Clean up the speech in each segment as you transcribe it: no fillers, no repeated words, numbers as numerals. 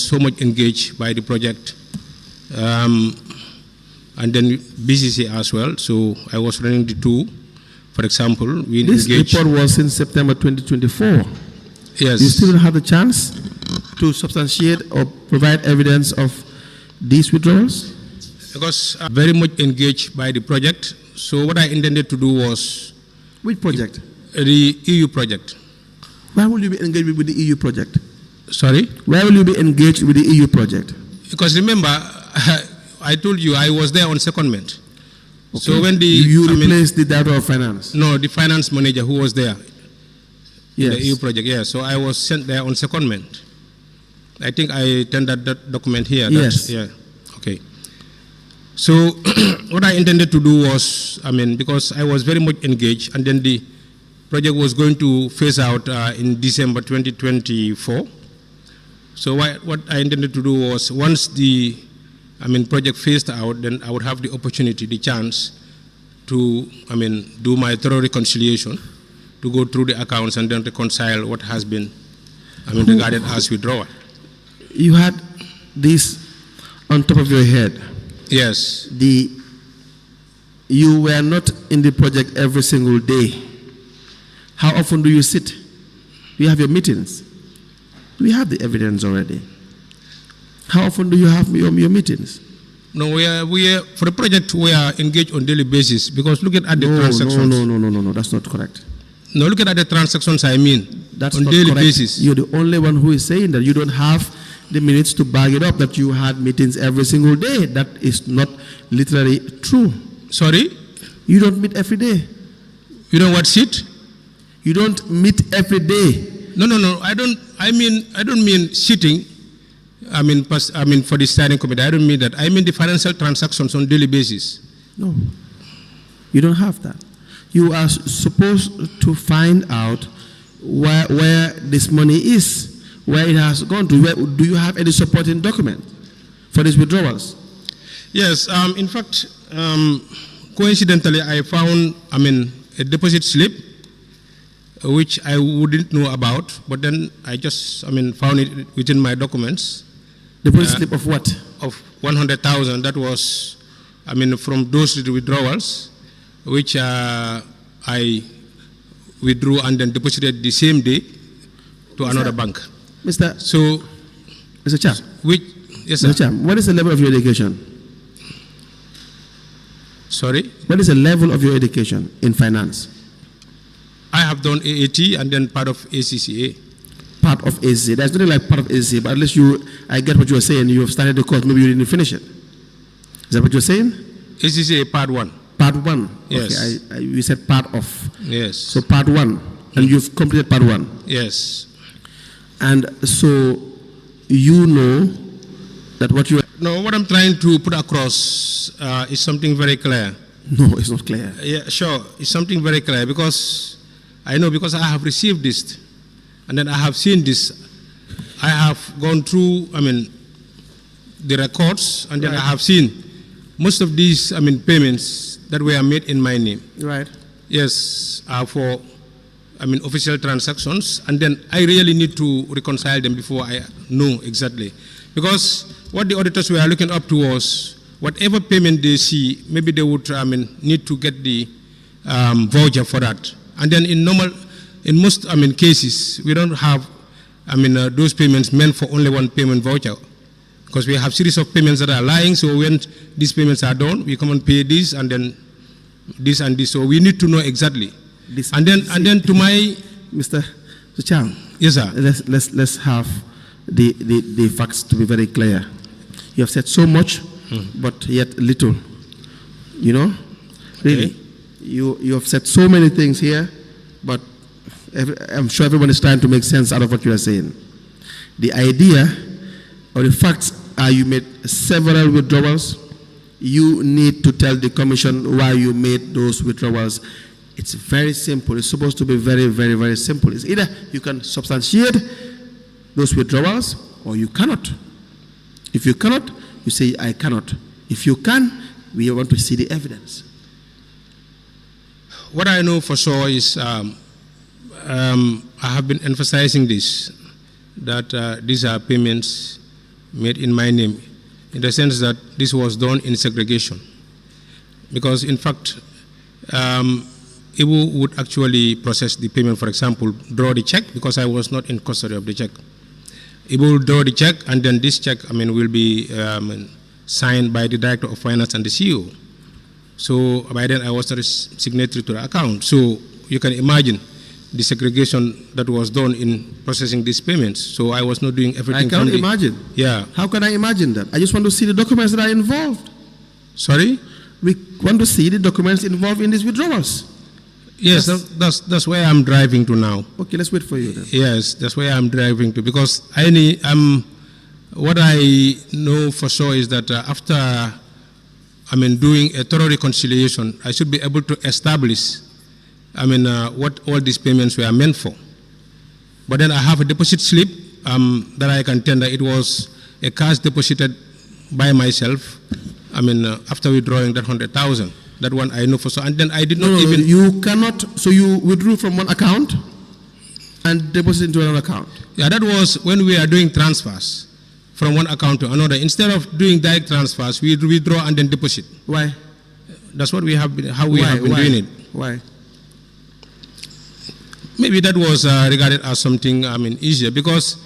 so much engaged by the project, and then B.C.C as well. So I was running the two. For example, we This report was in September 2024. Yes. You still have the chance to substantiate or provide evidence of these withdrawals? Because I'm very much engaged by the project. So what I intended to do was... Which project? The EU project. Why will you be engaged with the EU project? Sorry? Why will you be engaged with the EU project? Because remember, I told you I was there on secondment. Okay. So when you replaced the Director of Finance? No, the finance manager who was there. Yes. The EU project, yeah. So I was sent there on secondment. I think I tendered that document here. Yes. Yeah. Okay. So what I intended to do was, because I was very much engaged, and then the project was going to phase out in December 2024. So what I intended to do was, once the project phased out, then I would have the opportunity, the chance to, do my thorough reconciliation, to go through the accounts and then reconcile what has been, regarded as withdrawal. You had this on top of your head. Yes. You were not in the project every single day. How often do you sit? Do you have your meetings? We have the evidence already. How often do you have your meetings? No, we are for the project we are engaged on daily basis, because looking at the transactions. No, that's not correct. No, looking at the transactions, that's on not daily correct. basis. You're the only one who is saying that. You don't have the minutes to back it up that you had meetings every single day. That is not literally true. Sorry? You don't meet every day. You don't what, sit? You don't meet every day. No. I don't mean sitting. For the standing committee. I don't mean that. I mean the financial transactions on daily basis. No, you don't have that. You are supposed to find out where this money is, where it has gone to. Do you have any supporting document for these withdrawals? Yes. In fact, coincidentally, I found a deposit slip, which I wouldn't know about, but then I just found it within my documents. Deposit slip of what? Of 100,000. That was from those withdrawals, which I withdrew and then deposited the same day to another bank. Mr. Cham. Yes, sir. Mr. Cham, what is the level of your education? Sorry? What is the level of your education in finance? I have done AAT and then part of ACCA. Part of ACCA. There's nothing like part of ACCA, but at least I get what you are saying. You have started the course, maybe you didn't finish it. Is that what you're saying? ACCA part 1. Part 1? Yes. Okay, you said part of. Yes. So part 1, and you've completed part 1. Yes. And so you know that what you are... No, what I'm trying to put across is something very clear. No, it's not clear. Yeah, sure. It's something very clear, because I know, because I have received this, and then I have seen this. I have gone through, the records, and then I have seen most of these, payments that were made in my name. Right. Yes, are for, official transactions, and then I really need to reconcile them before I know exactly. Because what the auditors were looking up to was, whatever payment they see, maybe they would, need to get the voucher for that. And then in most cases, we don't have, those payments meant for only one payment voucher, because we have series of payments that are lying. So when these payments are done, we come and pay this, and then this and this. So we need to know exactly. And then to my Mr. Cham. Yes, sir. Let's have the facts to be very clear. You have said so much, but yet little. You know, really. Okay. You have said so many things here, but I'm sure everyone is trying to make sense out of what you are saying. The idea or the facts are you made several withdrawals. You need to tell the commission why you made those withdrawals. It's very simple. It's supposed to be very, very, very simple. It's either you can substantiate those withdrawals or you cannot. If you cannot, you say, I cannot. If you can, we want to see the evidence. What I know for sure is I have been emphasizing this, that these are payments made in my name, in the sense that this was done in segregation. Because in fact, Ibu would actually process the payment, for example, draw the check, because I was not in custody of the check. Ibu will draw the check, and then this check, will be signed by the Director of Finance and the CEO. So by then I was not a signatory to the account. So you can imagine the segregation that was done in processing these payments. So I was not doing everything. I can't imagine. Yeah. How can I imagine that? I just want to see the documents that are involved. Sorry? We want to see the documents involved in these withdrawals. Yes, that's where I'm driving to now. Okay, let's wait for you then. Yes, that's where I'm driving to, because what I know for sure is that after doing a thorough reconciliation, I should be able to establish what all these payments were meant for. But then I have a deposit slip that I can tender. It was a cash deposited by myself, after withdrawing that 100,000. That one I know for sure. And then I did not even... You cannot, so you withdrew from one account and deposited into another account? Yeah, that was when we are doing transfers from one account to another. Instead of doing direct transfers, we withdraw and then deposit. Why? That's what we have been, how we have been doing it. Why? Maybe that was regarded as something easier, because...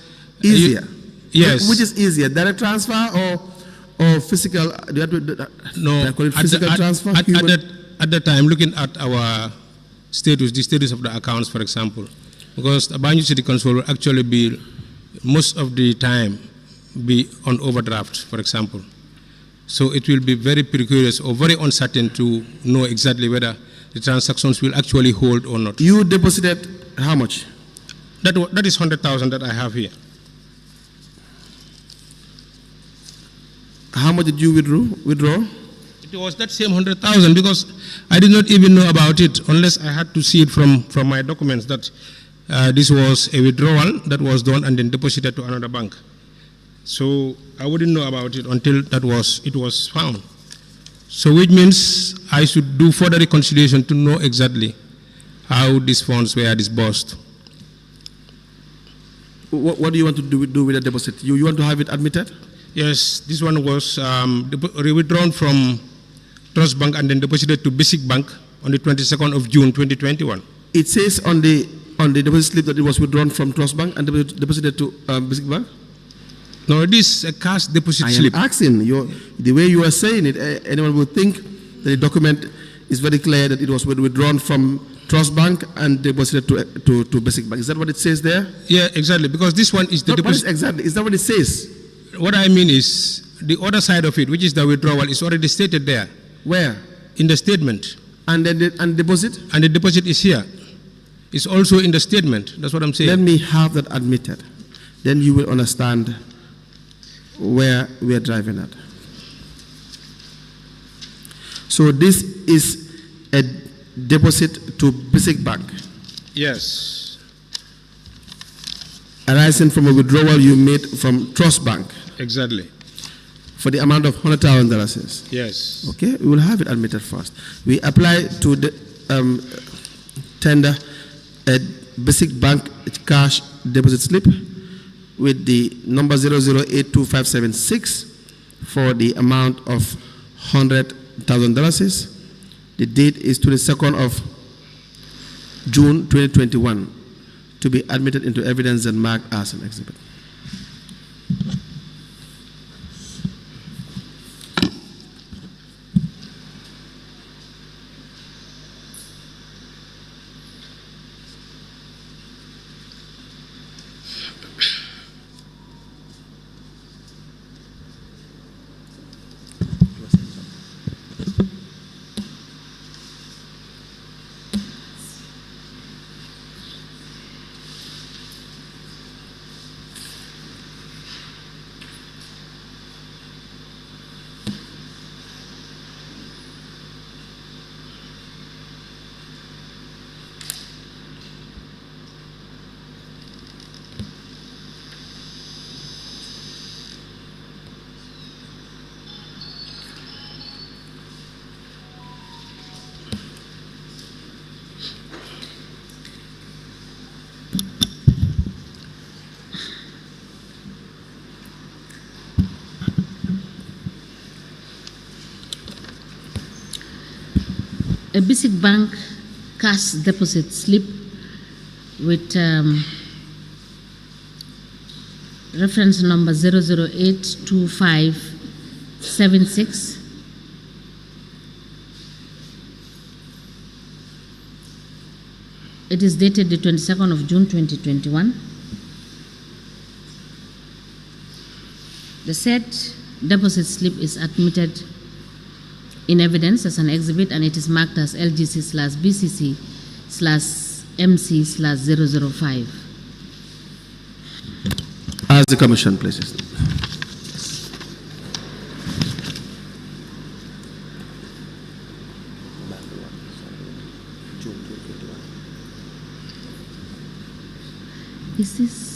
Easier? Yes. Which is easier, direct transfer or physical? Do you have to, no, call it physical transfer? At the time, looking at our status, the status of the accounts, for example, because the Banjul City Council will actually be, most of the time, be on overdraft, for example. So it will be very precarious or very uncertain to know exactly whether the transactions will actually hold or not. You deposited how much? That is 100,000 that I have here. How much did you withdraw? It was that same 100,000, because I did not even know about it unless I had to see it from my documents that this was a withdrawal that was done and then deposited to another bank. So I wouldn't know about it until it was found. So which means I should do further reconciliation to know exactly how these funds were disbursed. What do you want to do with the deposit? You want to have it admitted? Yes, this one was withdrawn from Trust Bank and then deposited to B.C.C Bank on the 22nd of June 2021. It says on the deposit slip that it was withdrawn from Trust Bank and deposited to B.C.C Bank? No, it is a cash deposit slip. I am asking, the way you are saying it, anyone would think that the document is very clear that it was withdrawn from Trust Bank and deposited to B.C.C Bank. Is that what it says there? Yeah, exactly, because this one is the deposit. Exactly, is that what it says? What I mean is, the other side of it, which is the withdrawal, is already stated there. Where? In the statement. And then the deposit? And the deposit is here. It's also in the statement. That's what I'm saying. Let me have that admitted. Then you will understand where we are driving at. So this is a deposit to B.C.C Bank? Yes. Arising from a withdrawal you made from Trust Bank? Exactly. For the amount of $100,000? Yes. Okay, we will have it admitted first. We apply to the tender a B.C.C Bank cash deposit slip with the number 0082576 for the amount of $100,000. The date is 22nd of June 2021 to be admitted into evidence and marked as an exhibit. a basic bank cash deposit slip with reference number 0082576. It is dated the 22nd of June 2021. The said deposit slip is admitted in evidence as an exhibit, and it is marked as LGC/BCC/MC/005. As the Commission places. Is this?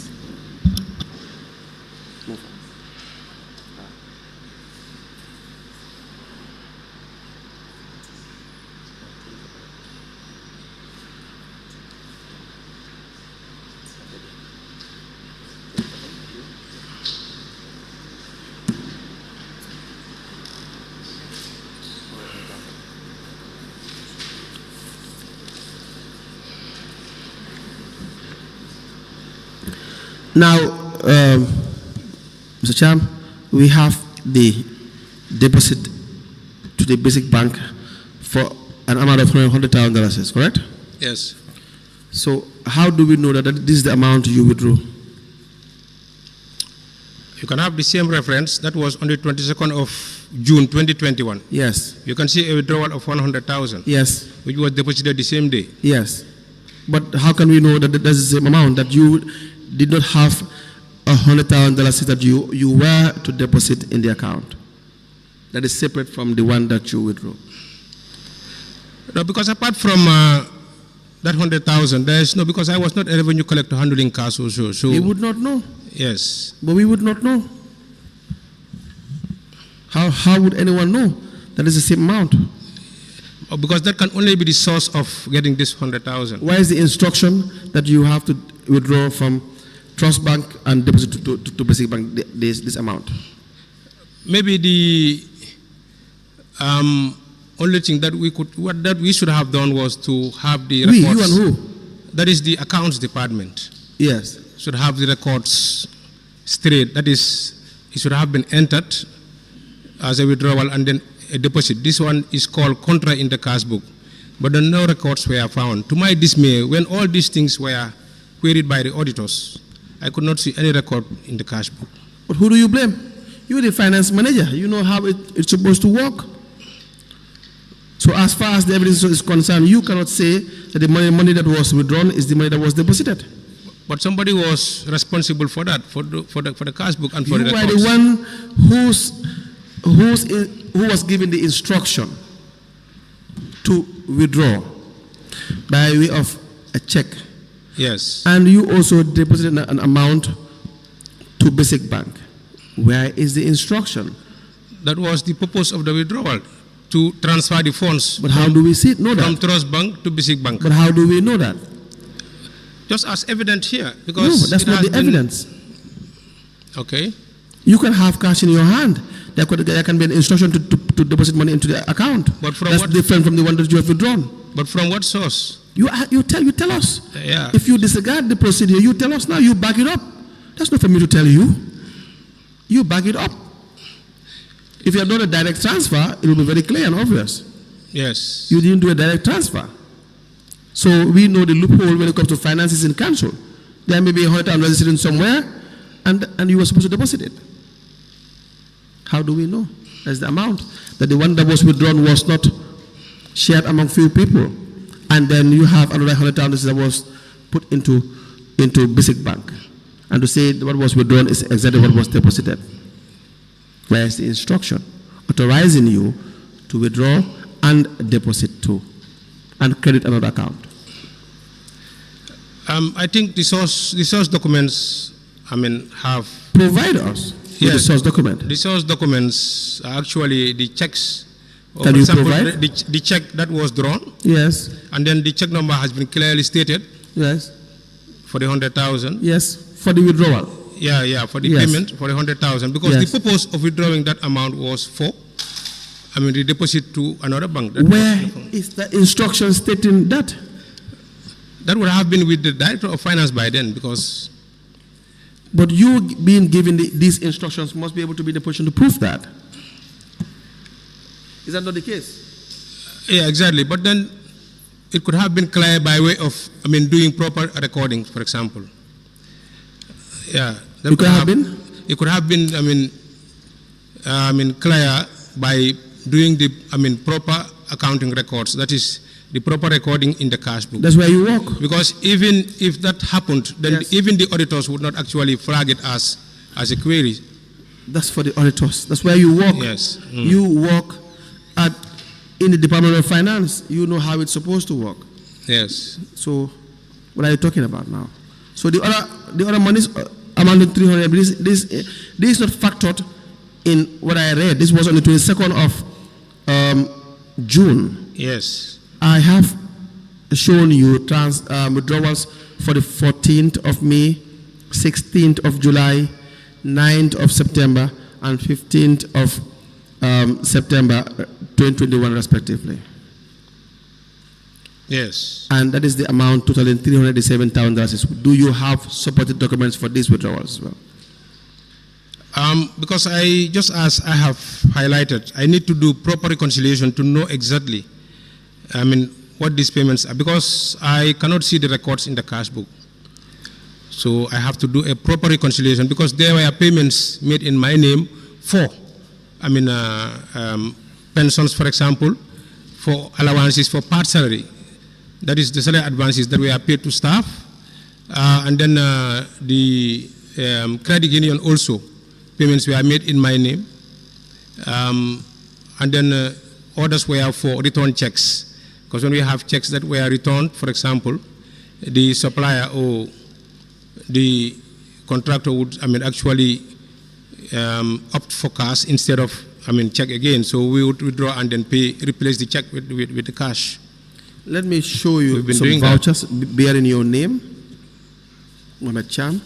Now, Mr. Chairman, we have the deposit to the basic bank for an amount of $100,000, correct? Yes. So how do we know that this is the amount you withdrew? You can have the same reference. That was on the 22nd of June 2021. Yes. You can see a withdrawal of 100,000. Yes. Which was deposited the same day. Yes. But how can we know that that's the same amount, that you did not have $100,000 that you were to deposit in the account that is separate from the one that you withdrew? No, because apart from that 100,000, there is no, because I was not a revenue collector handling cash also. So we would not know. Yes. But we would not know. How would anyone know that is the same amount? Because that can only be the source of getting this 100,000. Why is the instruction that you have to withdraw from Trust Bank and deposit to Basic Bank this amount? Maybe the only thing that we should have done was to have the records. You and who? That is the accounts department. Yes. Should have the records straight. That is, it should have been entered as a withdrawal and then a deposit. This one is called contra in the cash book, but then no records were found. To my dismay, when all these things were queried by the auditors, I could not see any record in the cash book. But who do you blame? You're the finance manager. You know how it's supposed to work. So as far as the evidence is concerned, you cannot say that the money that was withdrawn is the money that was deposited. But somebody was responsible for that, for the cash book and for the records. You were the one who was given the instruction to withdraw by way of a check. Yes. And you also deposited an amount to Basic Bank. Where is the instruction? That was the purpose of the withdrawal, to transfer the funds. But how do we know that? From Trust Bank to Basic Bank. But how do we know that? Just as evident here. Because no, that's not the evidence. Okay. You can have cash in your hand. There can be an instruction to deposit money into the account. But from that's different from the one that you have withdrawn. But from what source? You tell us. Yeah. If you disregard the procedure, you tell us now. You back it up. That's not for me to tell you. You back it up. If you have done a direct transfer, it will be very clear and obvious. Yes. You didn't do a direct transfer. So we know the loophole when it comes to finances in council. There may be a $100,000 sitting somewhere, and you were supposed to deposit it. How do we know? That's the amount. That the one that was withdrawn was not shared among few people. And then you have another $100,000 that was put into Basic Bank. And to say what was withdrawn is exactly what was deposited. Where is the instruction authorizing you to withdraw and deposit to and credit another account? I think the source documents, have... Provide us with the source document. The source documents are actually the checks. Can you provide? The check that was drawn. Yes. And then the check number has been clearly stated. Yes. For the 100,000. Yes. For the withdrawal. Yeah, for the payment for the 100,000. Because the purpose of withdrawing that amount was for, the deposit to another bank. Where is the instruction stating that? That would have been with the director of finance by then, because. But you being given these instructions must be able to be in a position to prove that. Is that not the case? Yeah, exactly. But then it could have been clear by way of, doing proper recording, for example. Yeah. It could have been? It could have been, clear by doing the, proper accounting records. That is the proper recording in the cash book. That's where you work. Because even if that happened, then Yes. even the auditors would not actually flag it as a query. That's for the auditors. That's where you work. Yes. You work in the Department of Finance. You know how it's supposed to work. Yes. So, what are you talking about now? So the other monies amounting to 300. This is not factored in what I read. This was on the 22nd of June. Yes. I have shown you withdrawals for the 14th of May, 16th of July, 9th of September, and 15th of September 2021, respectively. Yes. And that is the amount totaling $387,000. Do you have supported documents for these withdrawals as well? Because just as I have highlighted, I need to do proper reconciliation to know exactly, what these payments are, because I cannot see the records in the cash book. So I have to do a proper reconciliation, because there were payments made in my name for, pensions, for example, for allowances for part salary. That is the salary advances that were paid to staff, and then the credit union also. Payments were made in my name, and then orders were for return checks. Because when we have checks that were returned, for example, the supplier or the contractor would, actually opt for cash instead of, check again. So we would withdraw and then replace the check with the cash. Let me show you We've been some doing vouchers bearing your name, Mohamed Cham.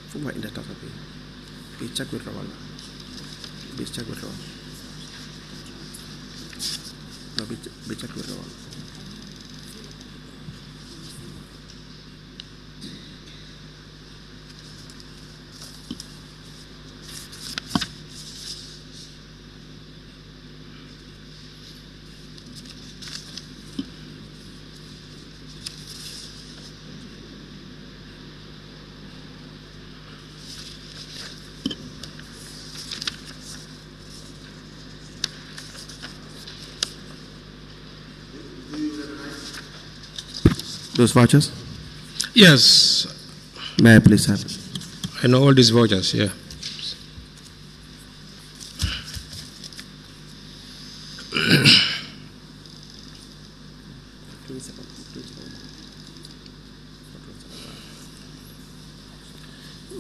Fuma indah tak tapi, becak withdrawal, becak withdrawal, no becak withdrawal. Those vouchers? Yes. May I please have it? I know all these vouchers, yeah.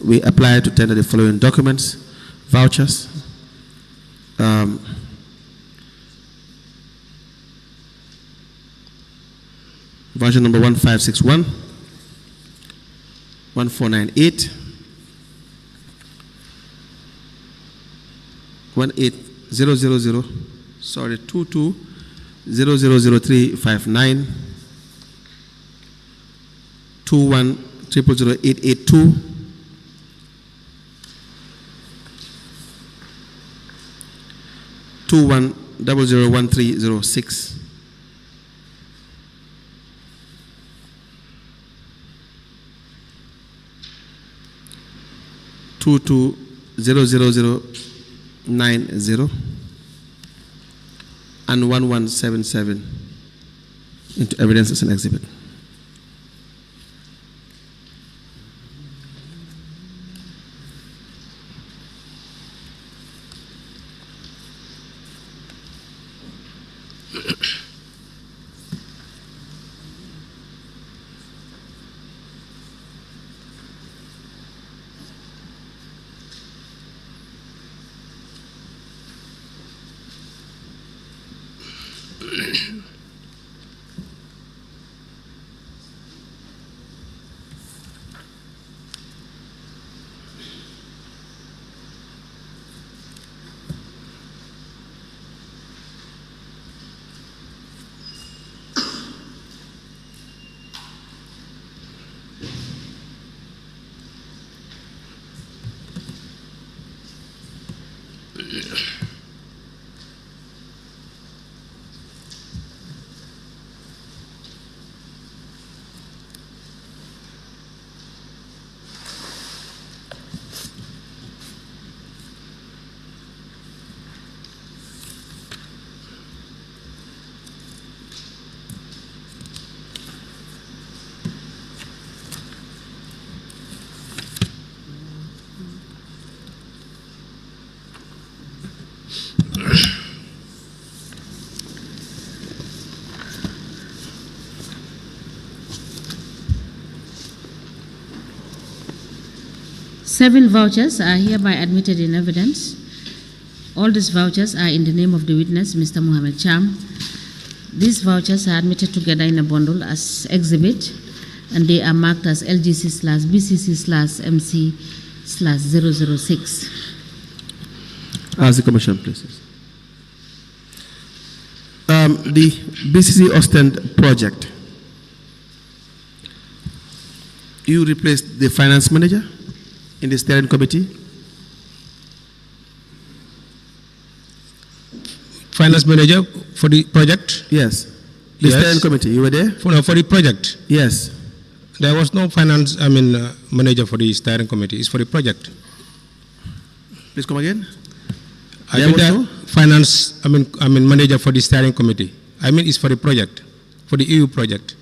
We apply to tender the following documents: vouchers, voucher number 1561, 1498, 18000, sorry, 22000359, 21000882, 21001306. Two 0090 and 1177 into evidence as an exhibit. 7 vouchers are hereby admitted in evidence. All these vouchers are in the name of the witness, Mr. Mohammed Cham. These vouchers are admitted together in a bundle as exhibit, and they are marked as LGC/BCC/MC/006. Ask the Commission, please. The BCC Ostend project. You replaced the finance manager in the steering committee? Finance manager for the project? Yes. The steering committee, you were there? For the project? Yes. There was no manager for the steering committee. It's for the project. Please come again. I mean, the finance, manager for the steering committee. It's for the project, for the EU project.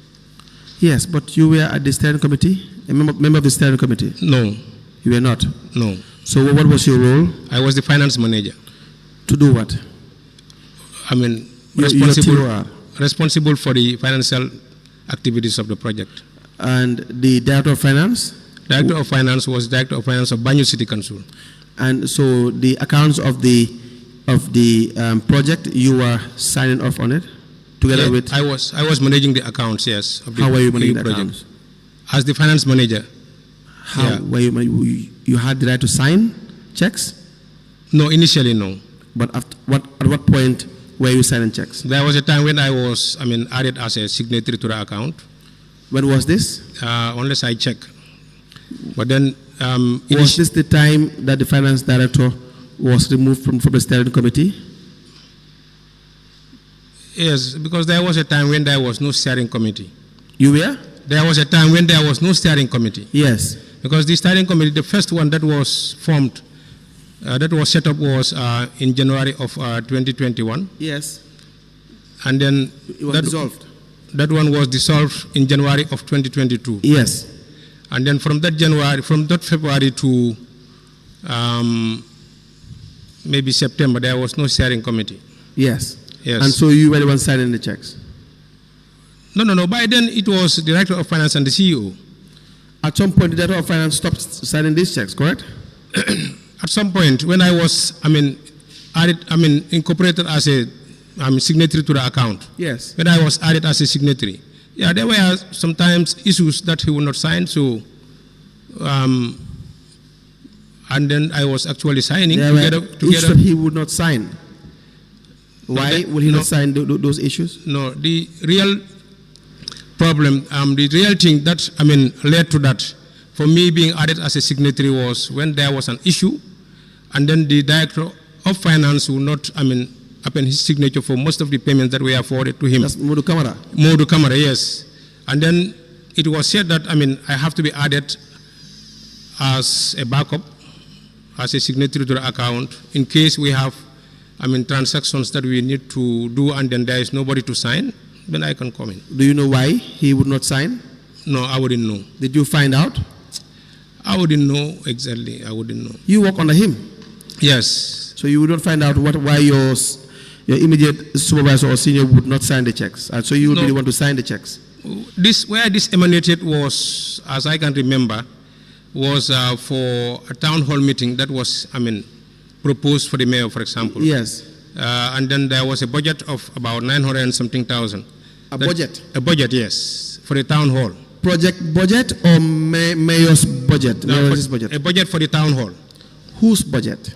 Yes, but you were at the steering committee, a member of the steering committee? No. You were not? No. So what was your role? I was the finance manager. To do what? Responsible for the financial activities of the project. And the director of finance? Director of finance was director of finance of Banjul City Council. And so the accounts of the project, you were signing off on it together with? I was managing the accounts, yes. How were you managing the accounts? As the finance manager. How were you had the right to sign checks? No, initially no. But at what point were you signing checks? There was a time when I was added as a signatory to the account. When was this? Unless I check. But then was this the time that the finance director was removed from the steering committee? Yes, because there was a time when there was no steering committee. You were? There was a time when there was no steering committee. Yes. Because the steering committee, the first one that was formed, that was set up was in January of 2021. Yes. And then it was dissolved. That one was dissolved in January of 2022. Yes. And then from that February to maybe September, there was no steering committee. Yes. Yes. And so you were the one signing the checks? No. By then it was the director of finance and the CEO. At some point, the director of finance stopped signing these checks, correct? At some point, when I was, incorporated as a signatory to the account. Yes. When I was added as a signatory. Yeah, there were sometimes issues that he would not sign, so, and then I was actually signing together. Issues that he would not sign. Why would he not sign those issues? No, the real problem, the real thing that, led to that, for me being added as a signatory was when there was an issue, and then the director of finance would not, append his signature for most of the payments that were forwarded to him. That's Momodou Camara? Momodou Camara, yes. And then it was said that, I have to be added as a backup, as a signatory to the account, in case we have, transactions that we need to do and then there is nobody to sign, then I can come in. Do you know why he would not sign? No, I wouldn't know. Did you find out? I wouldn't know exactly. I wouldn't know. You work under him? Yes. So you would not find out why your immediate supervisor or senior would not sign the checks, and so you would be the one to sign the checks. Where this emanated was, as I can remember, was for a town hall meeting that was, proposed for the mayor, for example. Yes. And then there was a budget of about 900 and something thousand. Budget? A budget, yes, for the town hall. Project budget or mayor's budget? No, mayor's budget. A budget for the town hall. Whose budget?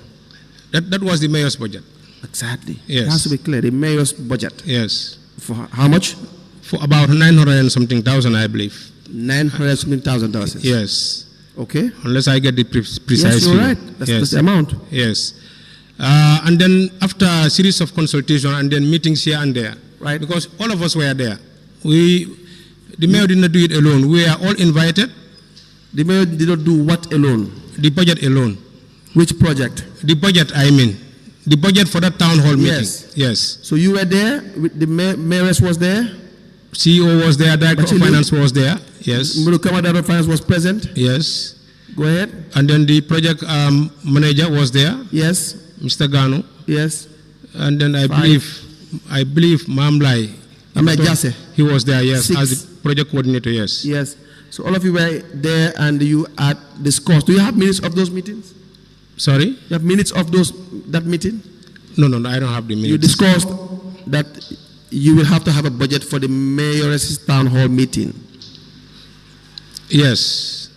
That was the mayor's budget. Exactly. Yes. It has to be clear. The mayor's budget. Yes. For how much? For about 900 and something thousand, I believe. 900 something thousand dollars. Yes. Okay. Unless I get the precise yes, you're right. That's the amount. Yes. And then after a series of consultation and then meetings here and there, right? Because all of us were there. The mayor did not do it alone. We are all invited. The mayor did not do what alone? The budget alone. Which project? The budget, The budget for that town hall meeting. Yes. So you were there, the mayoress was there? CEO was there, director of finance was there. Yes. Momodou Camara D.O.F. finance was present? Yes. Go ahead. And then the project manager was there. Yes. Mr. Gano. Yes. And then I believe Mamlai. Jase. He was there, yes, 6. as the project coordinator, yes. Yes. So all of you were there and you had discussed. Do you have minutes of those meetings? Sorry? You have minutes of that meeting? No, I don't have the minutes. You discussed that you will have to have a budget for the mayor's town hall meeting. Yes.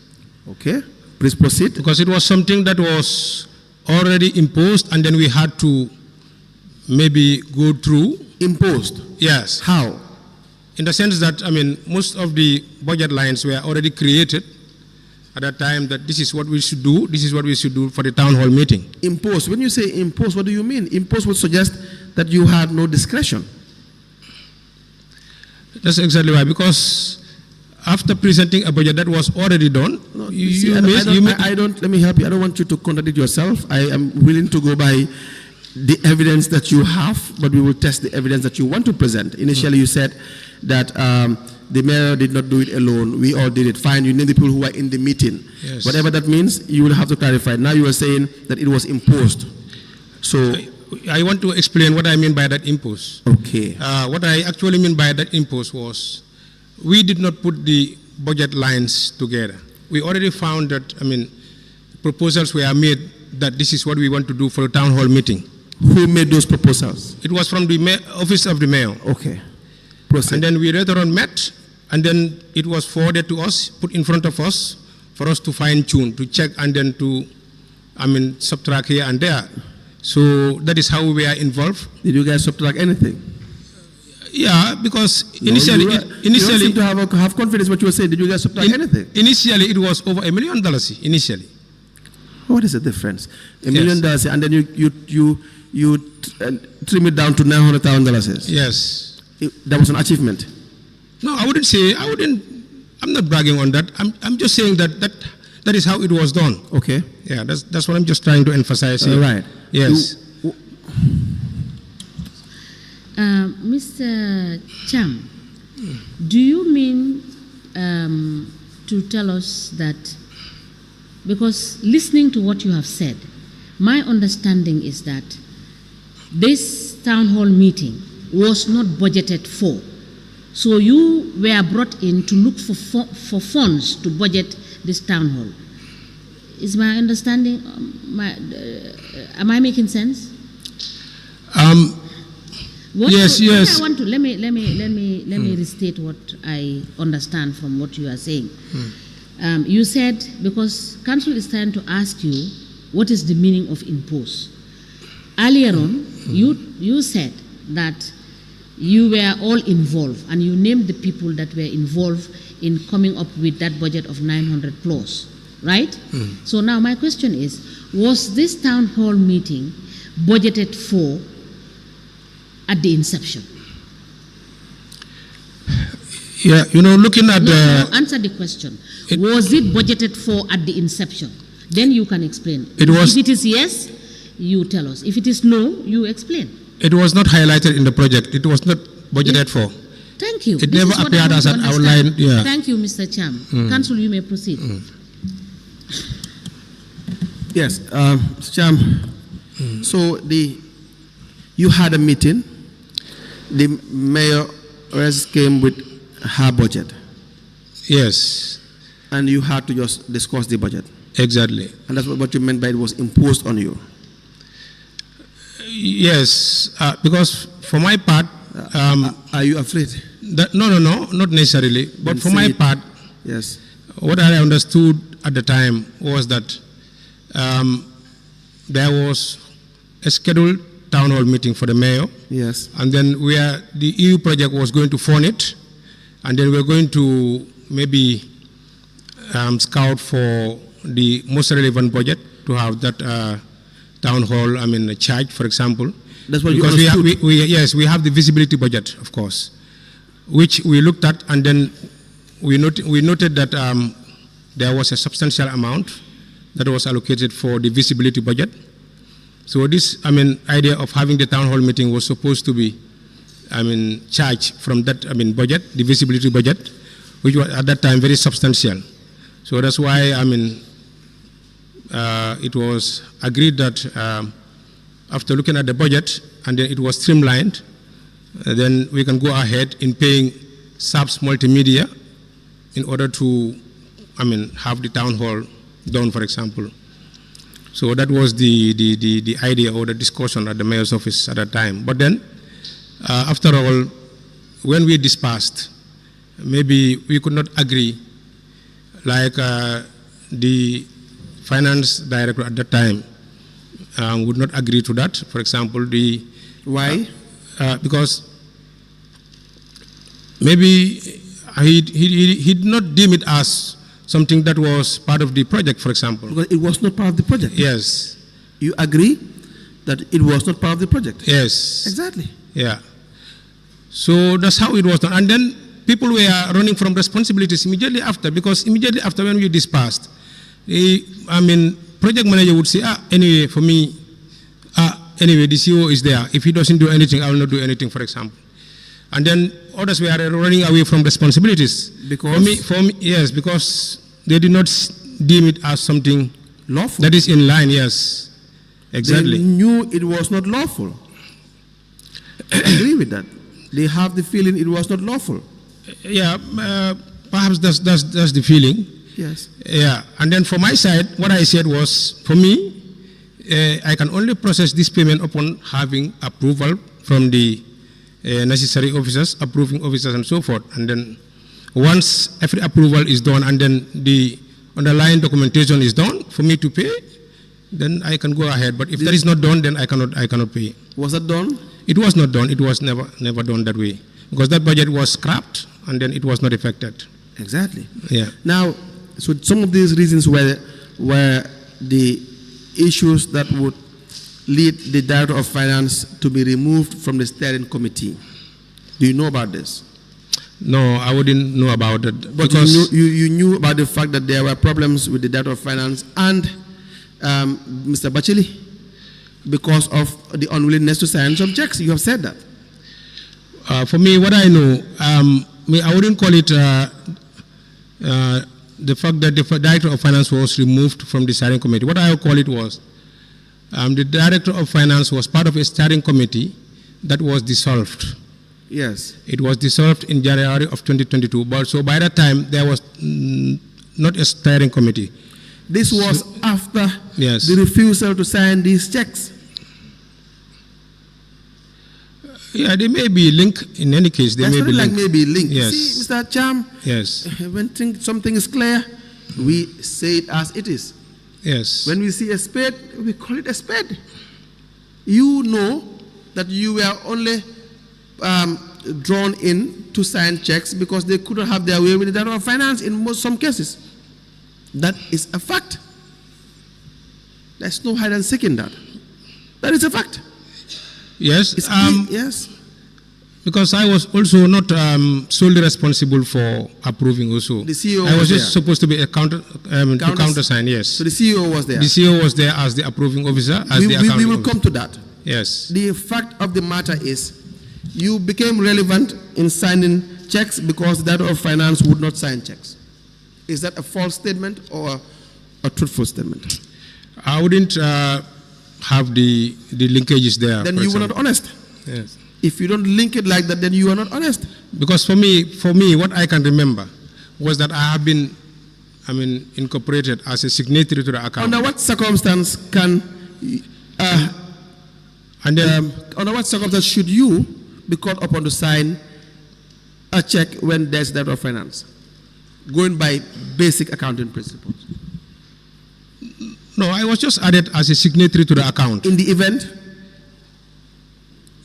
Okay, please proceed. Because it was something that was already imposed and then we had to maybe go through. Imposed? Yes. How? In the sense that, most of the budget lines were already created at that time, that this is what we should do, this is what we should do for the town hall meeting. Imposed. When you say imposed, what do you mean? Imposed would suggest that you had no discretion. That's exactly why, because after presenting a budget that was already done, let me help you. I don't want you to contradict yourself. I am willing to go by the evidence that you have, but we will test the evidence that you want to present. Initially, you said that the mayor did not do it alone. We all did it. Fine, you name the people who were in the meeting. Yes. Whatever that means, you will have to clarify. Now you are saying that it was imposed. So I want to explain what I mean by that impose. Okay. What I actually mean by that impose was, we did not put the budget lines together. We already found that, proposals were made that this is what we want to do for the town hall meeting. Who made those proposals? It was from the office of the mayor. Okay. Proceed. And then we later on met, and then it was forwarded to us, put in front of us, for us to fine tune, to check, and then to, subtract here and there. So that is how we were involved. Did you guys subtract anything? Yeah, because initially, you seem to have confidence what you were saying. Did you guys subtract anything? Initially, it was over $1 million. Initially. What is the difference? $1 million, and then you trim it down to $900,000. Yes. That was an achievement. No, I wouldn't say. I'm not bragging on that. I'm just saying that is how it was done. Okay. Yeah, that's what I'm just trying to emphasize here. Right. Yes. Mr. Cham, do you mean to tell us that, because listening to what you have said, my understanding is that this town hall meeting was not budgeted for. So you were brought in to look for funds to budget this town hall. Is my understanding, am I making sense? Yes. I want to let me restate what I understand from what you are saying. You said, because council is trying to ask you what is the meaning of impose. Earlier on, you said that you were all involved, and you named the people that were involved in coming up with that budget of 900 plus, right? So now my question is, was this town hall meeting budgeted for at the inception? Yeah, looking at answer the question. Was it budgeted for at the inception? Then you can explain. It was. If it is yes, you tell us. If it is no, you explain. It was not highlighted in the project. It was not budgeted for. Thank you. It never appeared as an outline. Yeah. Thank you, Mr. Cham. Council, you may proceed. Yes, Cham. So you had a meeting. The mayor came with her budget. Yes. And you had to just discuss the budget. Exactly. And that's what you meant by it was imposed on you. Yes, because for my part, are you afraid? No, not necessarily. But for my part, yes, what I understood at the time was that there was a scheduled town hall meeting for the mayor. Yes. And then where the EU project was going to fund it, and then we're going to maybe scout for the most relevant budget to have that town hall, charge, for example. That's what because you understood. we have the visibility budget, of course, which we looked at, and then we noted that there was a substantial amount that was allocated for the visibility budget. So this, idea of having the town hall meeting was supposed to be, charged from that, budget, the visibility budget, which was at that time very substantial. So that's why, it was agreed that after looking at the budget, and then it was streamlined, then we can go ahead in paying SAPS Multimedia in order to, have the town hall done, for example. So that was the idea or the discussion at the mayor's office at that time. But then, after all, when we dispersed, maybe we could not agree, like the finance director at that time would not agree to that. For example, Why? Because maybe he did not deem it as something that was part of the project, for example. Because it was not part of the project. Yes. You agree that it was not part of the project? Yes. Exactly. Yeah. So that's how it was done. And then people were running from responsibilities immediately after, because immediately after when we dispersed, project manager would say, anyway, for me, anyway, the CEO is there. If he doesn't do anything, I will not do anything, for example. And then others were running away from responsibilities. Because? For me, yes, because they did not deem it as something Lawful. that is in line, yes. Exactly. They knew it was not lawful. I agree with that. They have the feeling it was not lawful. Yeah, perhaps that's the feeling. Yes. Yeah, and then for my side, what I said was, for me, I can only process this payment upon having approval from the necessary officers, approving officers and so forth. And then once every approval is done and then the underlying documentation is done for me to pay, then I can go ahead. But if that is not done, then I cannot pay. Was that done? It was not done. It was never done that way, because that budget was scrapped and then it was not affected. Exactly. Yeah. Now, so some of these reasons were the issues that would lead the Director of Finance to be removed from the steering committee. Do you know about this? No, I wouldn't know about it. But because you knew about the fact that there were problems with the Director of Finance and Mr. Bachili because of the unwillingness to sign some checks. You have said that. For me, what I know, I wouldn't call it the fact that the Director of Finance was removed from the steering committee. What I would call it was the Director of Finance was part of a steering committee that was dissolved. Yes. It was dissolved in January of 2022. But so by that time, there was not a steering committee. This was after Yes. the refusal to sign these checks. Yeah, they may be linked. In any case, they That's may very be like linked. maybe linked. Yes. See, Mr. Cham, Yes. when something is clear, we say it as it is. Yes. When we see a spade, we call it a spade. You know that you were only drawn in to sign checks because they couldn't have their way with the Director of Finance in some cases. That is a fact. There's no hide and seek in that. That is a fact. Yes. Yes. Because I was also not solely responsible for approving also. The CEO I was was just there. supposed to be a to countersign, yes. So the CEO was there. The CEO was there as the approving officer, as the We accounting will officer. come to that. Yes. The fact of the matter is, you became relevant in signing checks because the Director of Finance would not sign checks. Is that a false statement or a truthful statement? I wouldn't have the linkages there. Then for you were example. not honest. Yes. If you don't link it like that, then you are not honest. Because for me, what I can remember was that I have been, incorporated as a signatory to the account. Under what circumstance can, And then, under what circumstance should you be called upon to sign a check when there's Director of Finance? Going by basic accounting principles. no, I was just added as a signatory to the account. In the event,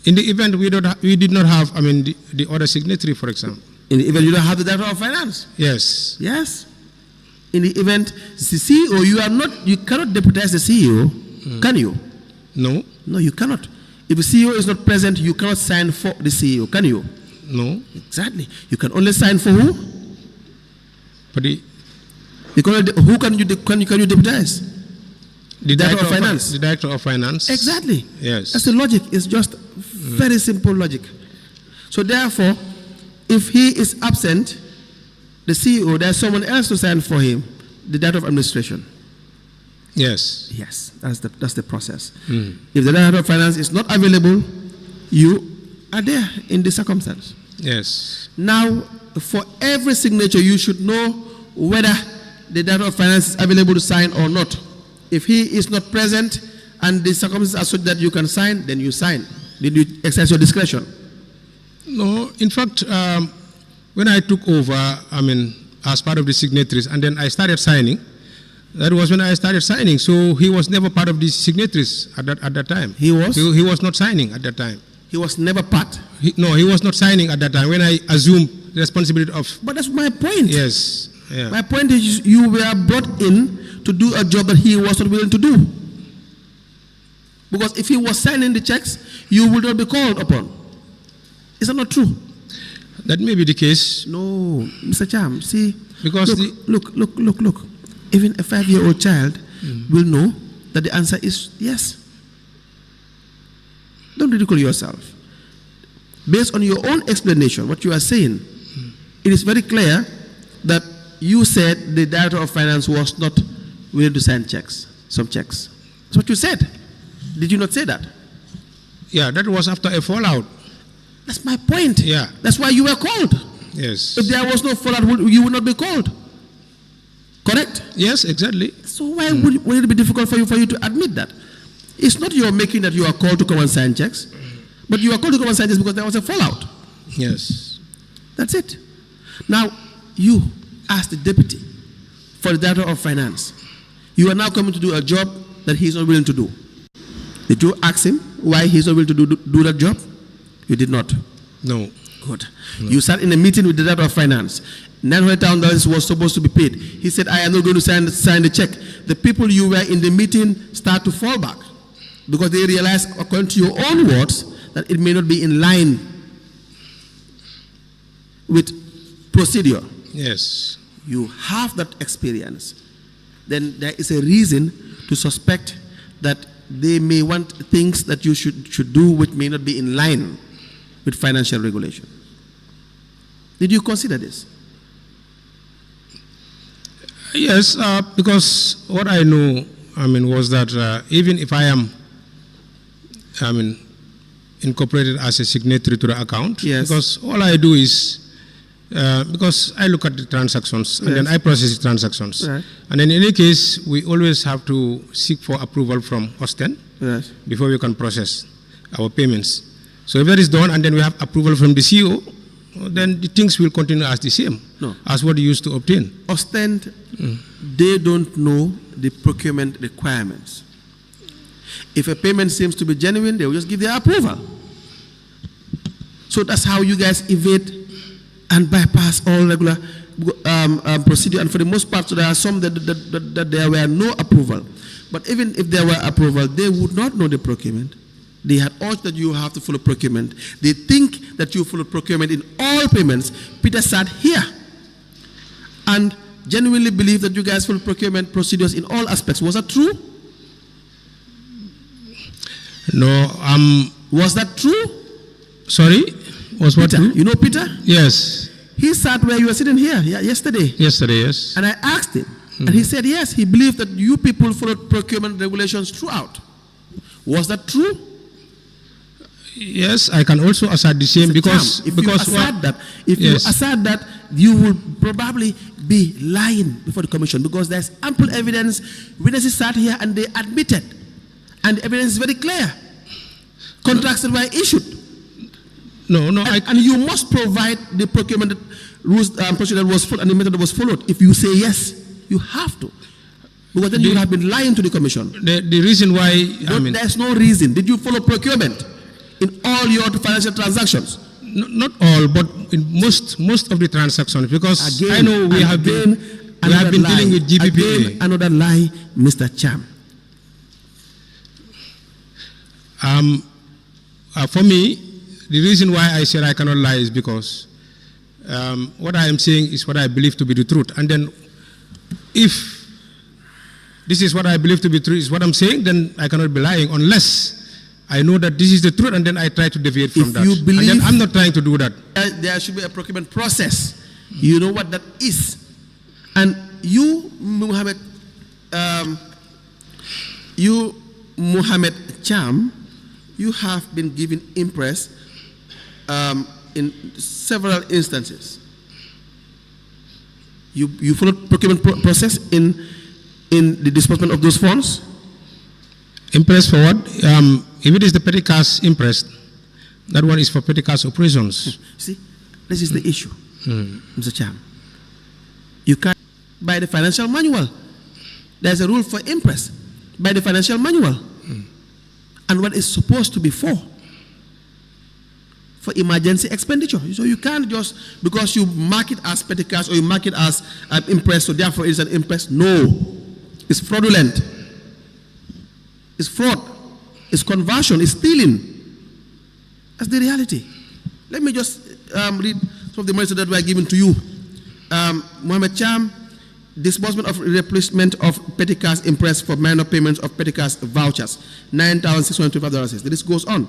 In the event, we did not have, the other signatory, for example. in the event you don't have the Director of Finance. Yes. Yes. In the event, the CEO, you cannot deputize the CEO, can you? No. No, you cannot. If the CEO is not present, you cannot sign for the CEO, can you? No. Exactly. You can only sign for who? But Who can you deputize? the Director of Finance. The Director of Finance. Exactly. Yes. That's the logic. It's just very simple logic. So therefore, if he is absent, the CEO, there's someone else to sign for him, the Director of Administration. Yes. Yes, that's the process. If the Director of Finance is not available, you are there in this circumstance. Yes. Now, for every signature, you should know whether the Director of Finance is available to sign or not. If he is not present and the circumstances are such that you can sign, then you sign. Did you exercise your discretion? No, in fact, when I took over, as part of the signatories, and then I started signing, that was when I started signing. So he was never part of the signatories at that time. He was? He was not signing at that time. He was never part. No, he was not signing at that time when I assumed the responsibility of... But that's my point. Yes. Yeah. My point is you were brought in to do a job that he was not willing to do. Because if he was signing the checks, you would not be called upon. Is that not true? That may be the case. No, Mr. Cham, see, Because look. Even a 5-year-old child will know that the answer is yes. Don't ridicule yourself. Based on your own explanation, what you are saying, it is very clear that you said the Director of Finance was not willing to sign some checks. That's what you said. Did you not say that? Yeah, that was after a fallout. That's my point. Yeah. That's why you were called. Yes. If there was no fallout, you would not be called. Correct? Yes, exactly. So why would it be difficult for you to admit that? It's not your making that you are called to come and sign checks, but you are called to come and sign checks because there was a fallout. Yes. That's it. Now, you, as the deputy for the Director of Finance, you are now coming to do a job that he is not willing to do. Did you ask him why he is not willing to do that job? You did not. No. Good. No. You sat in a meeting with the Director of Finance. $900,000 was supposed to be paid. He said, I am not going to sign the check. The people you were in the meeting start to fall back because they realize, according to your own words, that it may not be in line with procedure. Yes. You have that experience. Then there is a reason to suspect that they may want things that you should do which may not be in line with financial regulation. Did you consider this? Yes, because what I know, was that even if I am, incorporated as a signatory to the account, yes. Because all I do is, because I look at the transactions and yes. then I process the transactions. Right. And in any case, we always have to seek for approval from Osten Yes. before we can process our payments. So if that is done and then we have approval from the CEO, then the things will continue as the same, as what you used to obtain. Ostend, they don't know the procurement requirements. If a payment seems to be genuine, they will just give their approval. So that's how you guys evade and bypass all regular procedure. And for the most part, so there are some that there were no approval. But even if there were approval, they would not know the procurement. They had urged that you have to follow procurement. They think that you follow procurement in all payments. Peter sat here and genuinely believed that you guys follow procurement procedures in all aspects. Was that true? No. Was that true? Sorry? Was what Peter, true? you know Peter? Yes. He sat where you were sitting here yesterday. Yesterday, yes. And I asked him. And he said, yes, he believed that you people followed procurement regulations throughout. Was that true? Yes, I can also assert the same because if you assert that, you will probably be lying before the commission because there's ample evidence. Witnesses sat here and they admitted, and the evidence is very clear. Contracts that were issued. And you must provide the procurement rules procedure that was followed and the method that was followed. If you say yes, you have to. Because then you have been lying to the commission. The reason why... there's no reason. Did you follow procurement in all your financial transactions? Not all, but in most of the transactions, because I know we have been dealing with GBPA. Again, another lie, Mr. Cham. For me, the reason why I said I cannot lie is because what I am saying is what I believe to be the truth. And then if this is what I believe to be true, is what I'm saying, then I cannot be lying unless I know that this is the truth and then I try to deviate from that. You believe, and then I'm not trying to do that. There should be a procurement process. You know what that is. And you, Mohammed Cham, you have been given impress in several instances. You followed procurement process in the disbursement of those funds? Impress for what? If it is the petty cash impress, that one is for petty cash operations. See, this is the issue, Mr. Chairman. You can't buy the financial manual. There's a rule for impress by the financial manual, and what is supposed to be for emergency expenditure. So you can't just, because you mark it as petty cash or you mark it as impress, so therefore it's an impress. No, it's fraudulent. It's fraud. It's conversion. It's stealing. That's the reality. Let me just read some of the money that were given to you. Mohammed Cham, disbursement of replacement of petty cash impress for minor payments of petty cash vouchers, $9,625. The list goes on.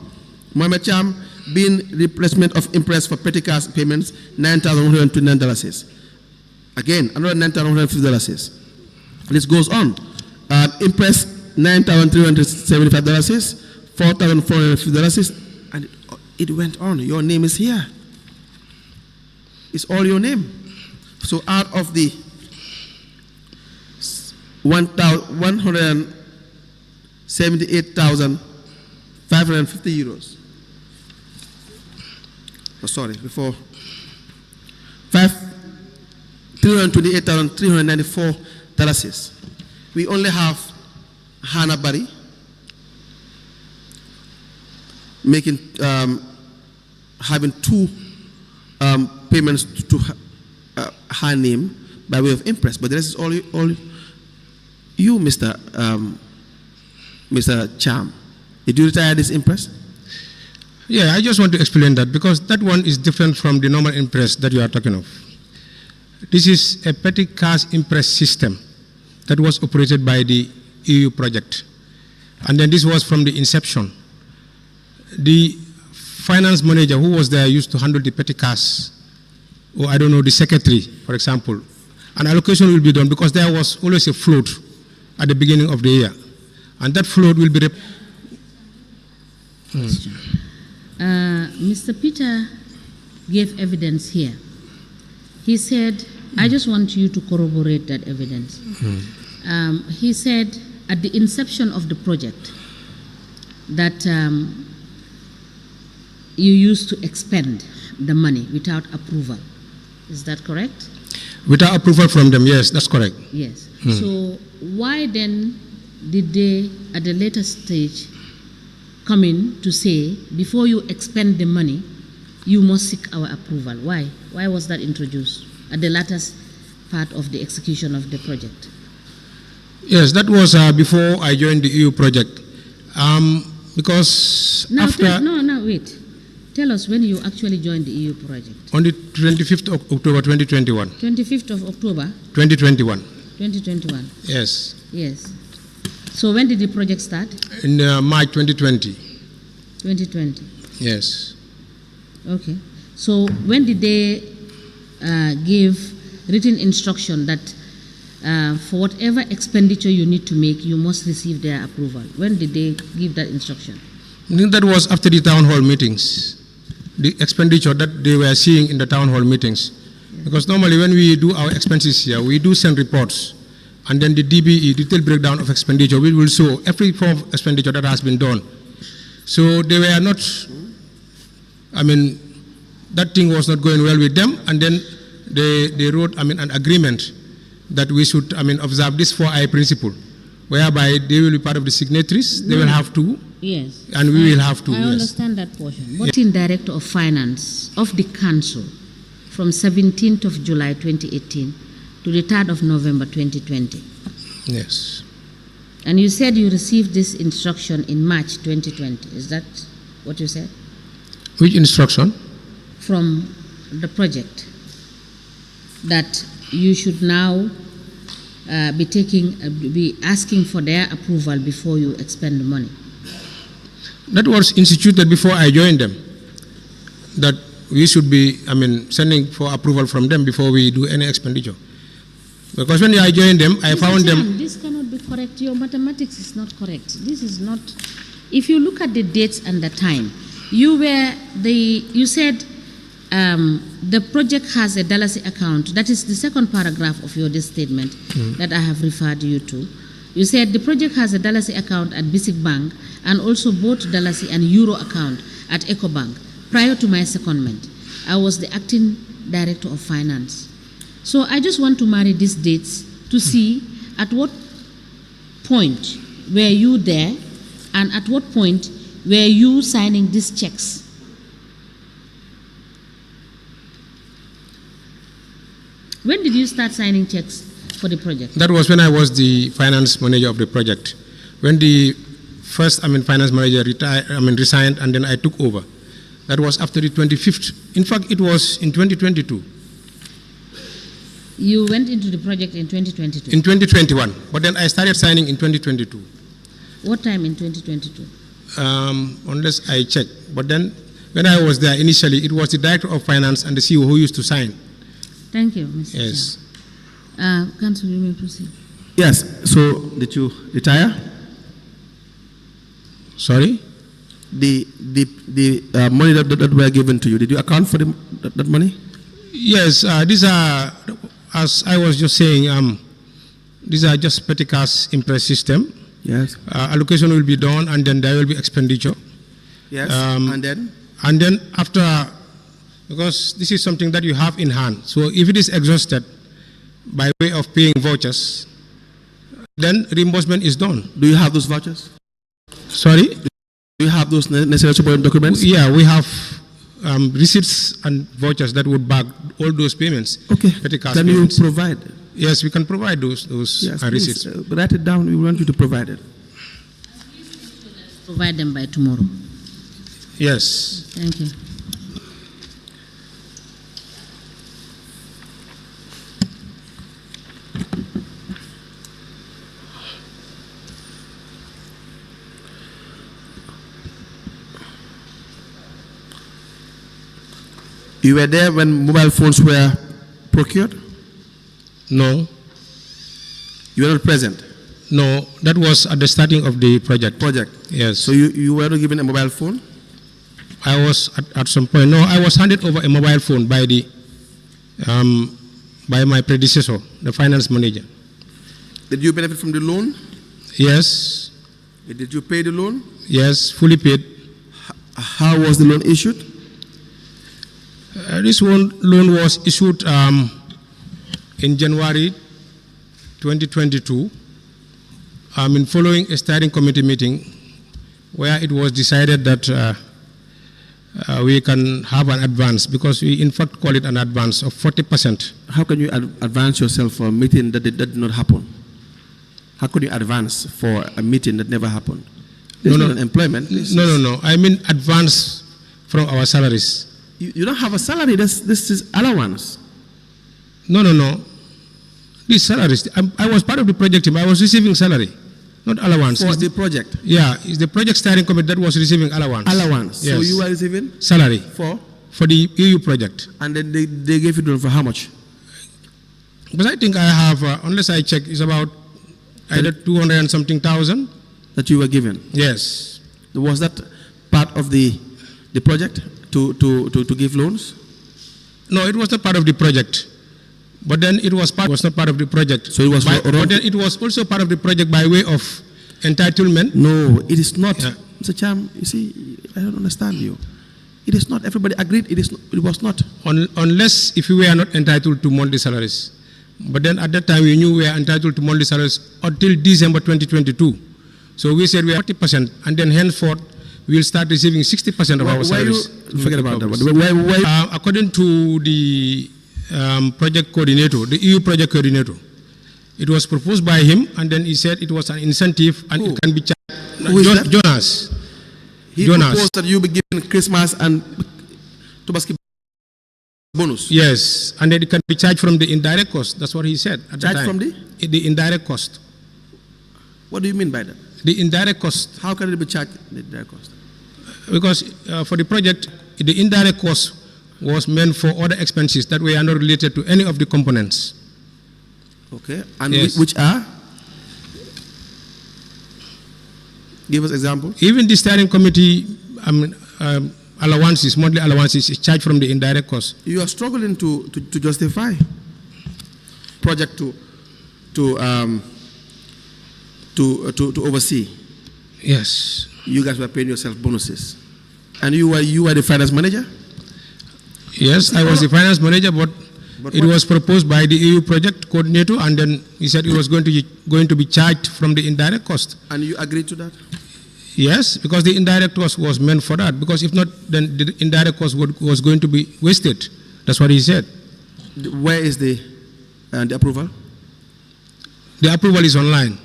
Mohammed Cham, being replacement of impress for petty cash payments, $9,129. Again, another $9,150. The list goes on. Impress, $9,375, $4,450, and it went on. Your name is here. It's all your name. So out of the 178,550 euros. Oh, sorry, before $328,394. We only have Hannah Barry making having two payments to her name by way of impress, but the rest is all you, Mr. Cham. Did you retire this impress? Yeah, I just want to explain that because that one is different from the normal impress that you are talking of. This is a petty cash impress system that was operated by the EU project. And then this was from the inception. The finance manager who was there used to handle the petty cash, or I don't know, the secretary, for example. An allocation will be done because there was always a float at the beginning of the year. And that float will be... Mr. Peter gave evidence here. He said, I just want you to corroborate that evidence. He said at the inception of the project that you used to expend the money without approval. Is that correct? Without approval from them, yes, that's correct. Yes. So why then did they, at a later stage, come in to say, before you expend the money, you must seek our approval? Why? Why was that introduced at the latter part of the execution of the project? Yes, that was before I joined the EU project. Because now after... wait. Tell us when you actually joined the EU project. On the 25th of October 2021. 25th of October? 2021. 2021. Yes. Yes. So when did the project start? In March 2020. 2020. Yes. Okay. So when did they give written instruction that for whatever expenditure you need to make, you must receive their approval? When did they give that instruction? I think that was after the town hall meetings. The expenditure that they were seeing in the town hall meetings. Yeah. Because normally when we do our expenses here, we do send reports. And then the DBE, detailed breakdown of expenditure, we will show every form of expenditure that has been done. So they were not, that thing was not going well with them. And then they wrote, an agreement that we should, observe this 4I principle, whereby they will be part of the signatories, they will have to. Yes. And we will have to. I understand that portion. Acting Director of Finance of the Council from 17th of July 2018 to the 3rd of November 2020. Yes. And you said you received this instruction in March 2020. Is that what you said? Which instruction? From the project. That you should now be asking for their approval before you expend the money. That was instituted before I joined them. That we should be, sending for approval from them before we do any expenditure. Because when I joined them, I found them... This cannot be correct. Your mathematics is not correct. This is not... If you look at the dates and the time, you said the project has a Dalasi account. That is the second paragraph of your statement that I have referred you to. You said the project has a Dalasi account at B.C.C Bank and also both Dalasi and Euro account at EcoBank. Prior to my secondment, I was the acting director of finance. So I just want to marry these dates to see at what point were you there and at what point were you signing these checks? When did you start signing checks for the project? That was when I was the finance manager of the project. When the first finance manager resigned, and then I took over. That was after the 25th. In fact, it was in 2022. You went into the project in 2022? In 2021, but then I started signing in 2022. What time in 2022? Unless I check. But then when I was there initially, it was the director of finance and the CEO who used to sign. Thank you, Mr. Yes. Council, you may proceed. Yes. So, did you retire? Sorry? The money that were given to you, did you account for that money? Yes. These are, as I was just saying, these are just petty cash impress system. Yes. Allocation will be done, and then there will be expenditure. Yes. And then? And then after, because this is something that you have in hand. So if it is exhausted by way of paying vouchers, then reimbursement is done. Do you have those vouchers? Sorry? Do you have those necessary supporting documents? Yeah, we have receipts and vouchers that would back all those payments. Okay. Can you provide? Yes, we can provide those yes, receipts. Write it down. We want you to provide it. Provide them by tomorrow. Yes. Thank you. You were there when mobile phones were procured? No. You were not present? No, that was at the starting of the project. Yes. So you were not given a mobile phone? I was at some point. No, I was handed over a mobile phone by the by my predecessor, the finance manager. Did you benefit from the loan? Yes. Did you pay the loan? Yes, fully paid. How was the loan issued? This loan was issued in January 2022, following a steering committee meeting where it was decided that we can have an advance, because we in fact call it an advance of 40%. How can you advance yourself for a meeting that did not happen? How could you advance for a meeting that never happened? This is not an employment. No. I mean advance from our salaries. You don't have a salary. This is allowance. No. These salaries. I was part of the project team. I was receiving salary, not allowance. For the project? Yeah, it's the project steering committee that was receiving allowance. Allowance. Yes. So you were receiving? Salary. For the EU project. And then they gave you for how much? Because I think I have, unless I check, it's about either 200 and something thousand. That you were given? Yes. Was that part of the project to give loans? No, it was not part of the project. But then it was not part of the project. So it was but then it was also part of the project by way of entitlement. No, it is not. Yeah. Mr. Cham, you see, I don't understand you. It is not. Everybody agreed it was not. Unless if you were not entitled to monthly salaries. But then at that time we knew we were entitled to monthly salaries until December 2022. So we said we are 40%, and then henceforth we will start receiving 60% of our salaries. Forget about that. Why? According to the project coordinator, the EU project coordinator, it was proposed by him, and then he said it was an incentive and it can be charged. Jonas. He proposed that you be given Christmas and Tobaski bonus. Yes, and then it can be charged from the indirect cost. That's what he said at the time. Charged from the indirect cost. What do you mean by that? The indirect cost. How can it be charged, the indirect cost? Because for the project, the indirect cost was meant for other expenses that were not related to any of the components. Okay, and yes. Which are? Give us example. Even the steering committee, allowances, monthly allowances, is charged from the indirect cost. You are struggling to justify project to oversee. Yes. You guys were paying yourself bonuses, and you were the finance manager. Yes, I was the finance manager, but it was proposed by the EU project coordinator, and then he said it was going to be charged from the indirect cost. And you agreed to that? Yes, because the indirect cost was meant for that. Because if not, then the indirect cost was going to be wasted. That's what he said. Where is the approval? The approval is online.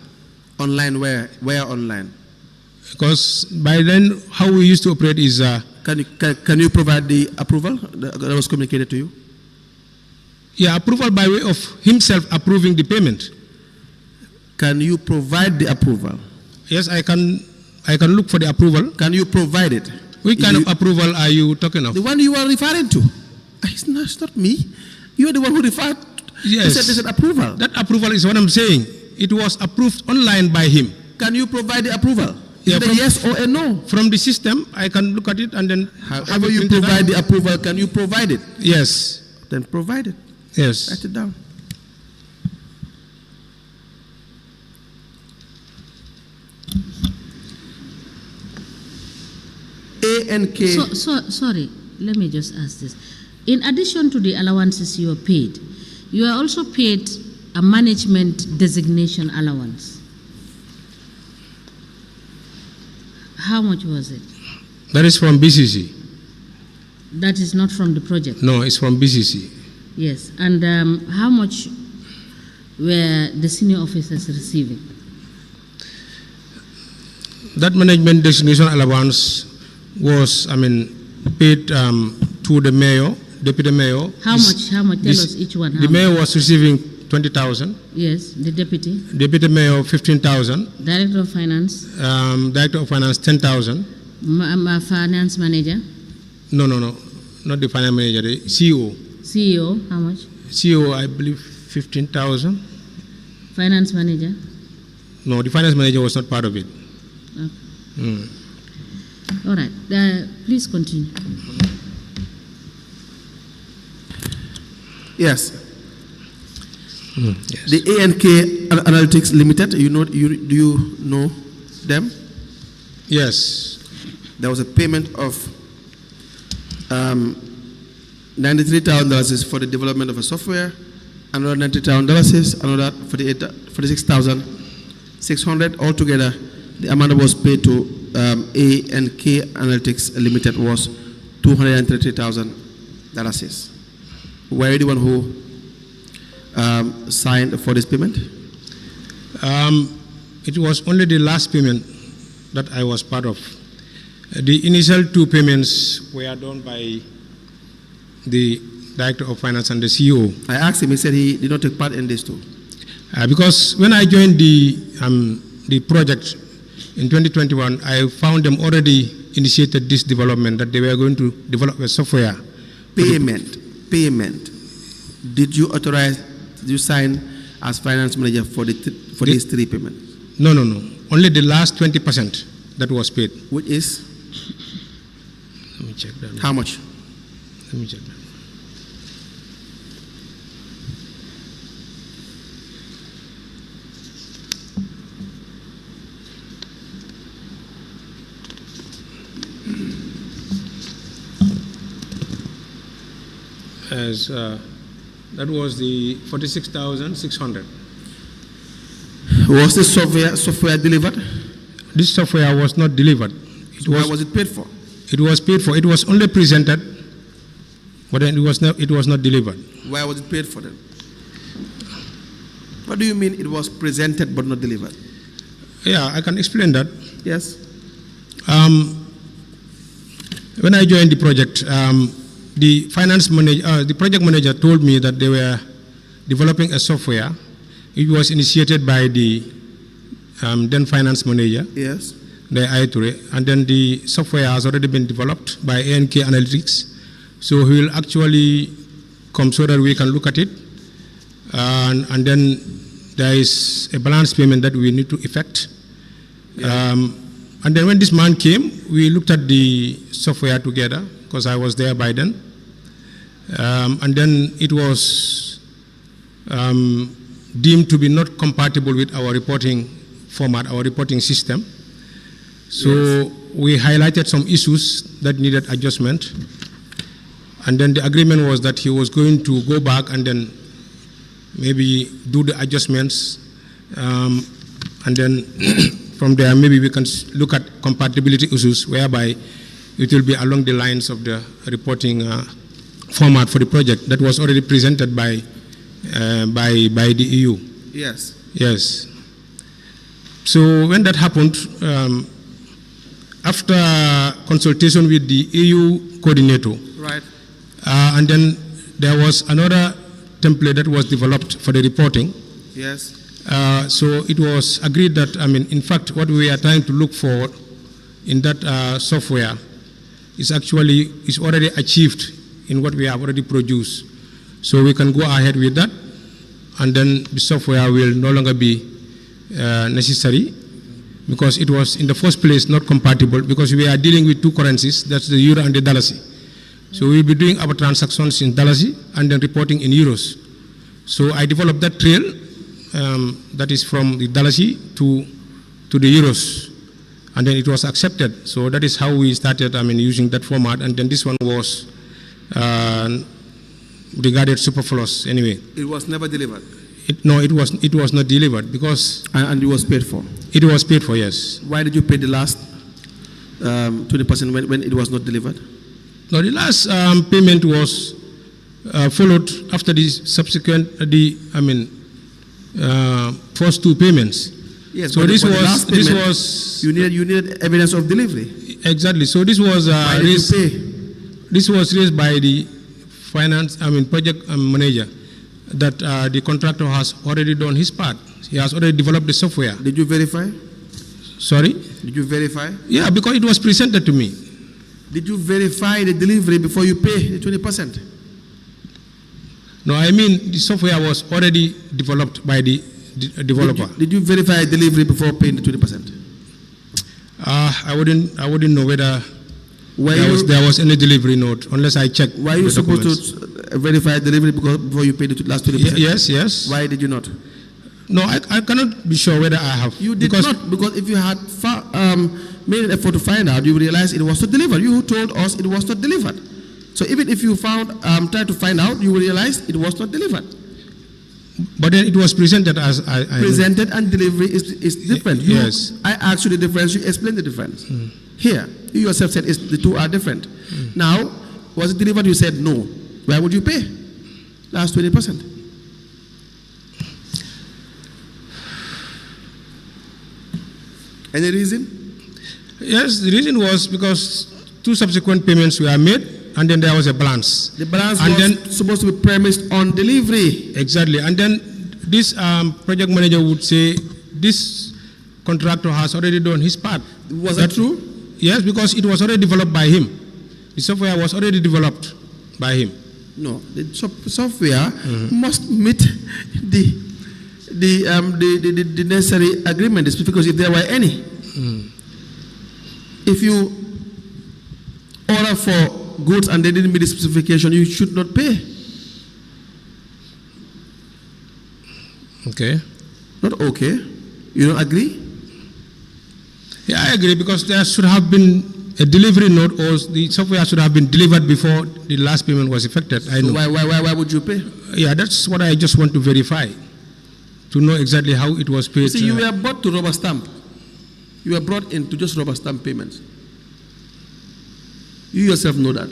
Online where? Where online? Because by then, how we used to operate is... Can you provide the approval that was communicated to you? Yeah, approval by way of himself approving the payment. Can you provide the approval? Yes, I can look for the approval. Can you provide it? Which kind of approval are you talking of? The one you are referring to. It's not me. You are the one who referred. Yes. There's an approval. That approval is what I'm saying. It was approved online by him. Can you provide the approval? Yeah, Is it a yes or a no? From the system, I can look at it and then... However you provide the approval, can you provide it? Yes. Then provide it. Yes. Write it down. A&K. Sorry, let me just ask this. In addition to the allowances you are paid, you are also paid a management designation allowance. How much was it? That is from B.C.C. That is not from the project? No, it's from B.C.C. Yes. And how much were the senior officers receiving? That management designation allowance was, paid to the mayor, deputy mayor. How much? Tell us each one. The mayor was receiving 20,000. Yes, the deputy. Deputy mayor 15,000. Director of finance. Director of finance 10,000. Finance manager. No, not the finance manager. The CEO. CEO, how much? CEO, I believe 15,000. Finance manager. No, the finance manager was not part of it. Okay. All right. Please continue. Yes. Yes. The A&K Analytics Limited, do you know them? Yes. There was a payment of $93,000 for the development of a software, another $90,000, another $46,600. Altogether, the amount that was paid to A&K Analytics Limited was $230,000. Were you the one who signed for this payment? It was only the last payment that I was part of. The initial two payments were done by the Director of Finance and the CEO. I asked him, he said he did not take part in this too. Because when I joined the project in 2021, I found them already initiated this development, that they were going to develop a software. Payment. Did you authorize, did you sign as finance manager for these three payments? No. Only the last 20% that was paid. Which is? Let me check that. How much? Let me check that. That was the 46,600. Was this software delivered? This software was not delivered. Why was it paid for? It was paid for. It was only presented, but then it was not delivered. Why was it paid for then? What do you mean it was presented but not delivered? Yeah, I can explain that. Yes. When I joined the project, the project manager told me that they were developing a software. It was initiated by the then finance manager. Yes. The ITURE, and then the software has already been developed by A&K Analytics. So he will actually come so that we can look at it. And then there is a balance payment that we need to effect. Yeah. And then when this man came, we looked at the software together, because I was there by then. And then it was deemed to be not compatible with our reporting format, our reporting system. So we highlighted some issues that needed adjustment. And then the agreement was that he was going to go back and then maybe do the adjustments. And then from there, maybe we can look at compatibility issues whereby it will be along the lines of the reporting format for the project that was already presented by the EU. Yes. Yes. So when that happened, after consultation with the EU coordinator, right, and then there was another template that was developed for the reporting. Yes. So it was agreed that, in fact, what we are trying to look for in that software is already achieved in what we have already produced. So we can go ahead with that, and then the software will no longer be necessary, because it was in the first place not compatible, because we are dealing with two currencies, that's the euro and the dalasi. So we'll be doing our transactions in dalasi and then reporting in euros. So I developed that trail that is from the dalasi to the euros, and then it was accepted. So that is how we started using that format, and then this one was regarded superfluous anyway. It was never delivered? It was not delivered because... And it was paid for? It was paid for, yes. Why did you pay the last 20% when it was not delivered? No, the last payment was followed after the subsequent, first two payments. Yes, so this was you needed evidence of delivery. Exactly. So this was raised. This was raised by the project manager, that the contractor has already done his part. He has already developed the software. Did you verify? Sorry? Did you verify? Yeah, because it was presented to me. Did you verify the delivery before you pay the 20%? No, the software was already developed by the developer. Did you verify delivery before paying the 20%? I wouldn't know whether there was any delivery note unless I checked. Were you supposed to verify delivery before you paid the last 20%? Yes. Why did you not? No, I cannot be sure whether I have. You did not, because if you had made an effort to find out, you realize it was not delivered. You told us it was not delivered. So even if you tried to find out, you will realize it was not delivered. But then it was presented as presented and delivery is different. Yes. I asked you the difference, you explained the difference. Here, you yourself said the two are different. Now, was it delivered? You said no. Why would you pay? Last 20%. Any reason? Yes, the reason was because two subsequent payments were made, and then there was a balance. The balance was supposed to be premised on delivery. Exactly. And then this project manager would say, this contractor has already done his part. Was that true? Yes, because it was already developed by him. The software was already developed by him. No, the software must meet the necessary agreement, because if there were any, if you order for goods and they didn't meet the specification, you should not pay. Okay. Not okay. You don't agree? Yeah, I agree, because there should have been a delivery note, or the software should have been delivered before the last payment was effected. So why would you pay? Yeah, that's what I just want to verify, to know exactly how it was paid. You see, you were brought to rubber stamp. You were brought in to just rubber stamp payments. You yourself know that.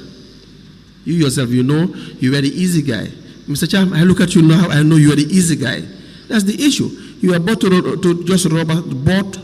You yourself, you know you are the easy guy. Mr. Cham, I look at you now, I know you are the easy guy. That's the issue. You are brought to just rubber, bought